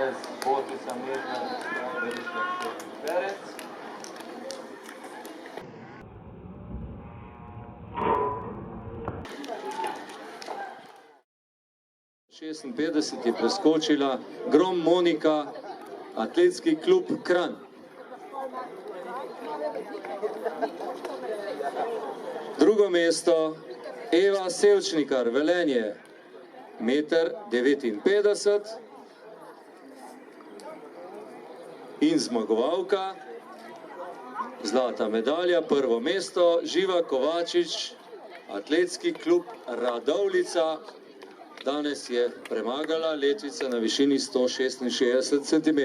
Perez, Botica Medved, Verišek, Perec. Je preskočila Grom Monika, Atletski klub Kranj. Drugo mesto Eva Sevčnikar, Velenje, 1,59 m. In zmagovalka, zlata medalja, prvo mesto, Živa Kovačič, Atletski klub Radovljica. Danes je premagala letvica na višini 166 cm.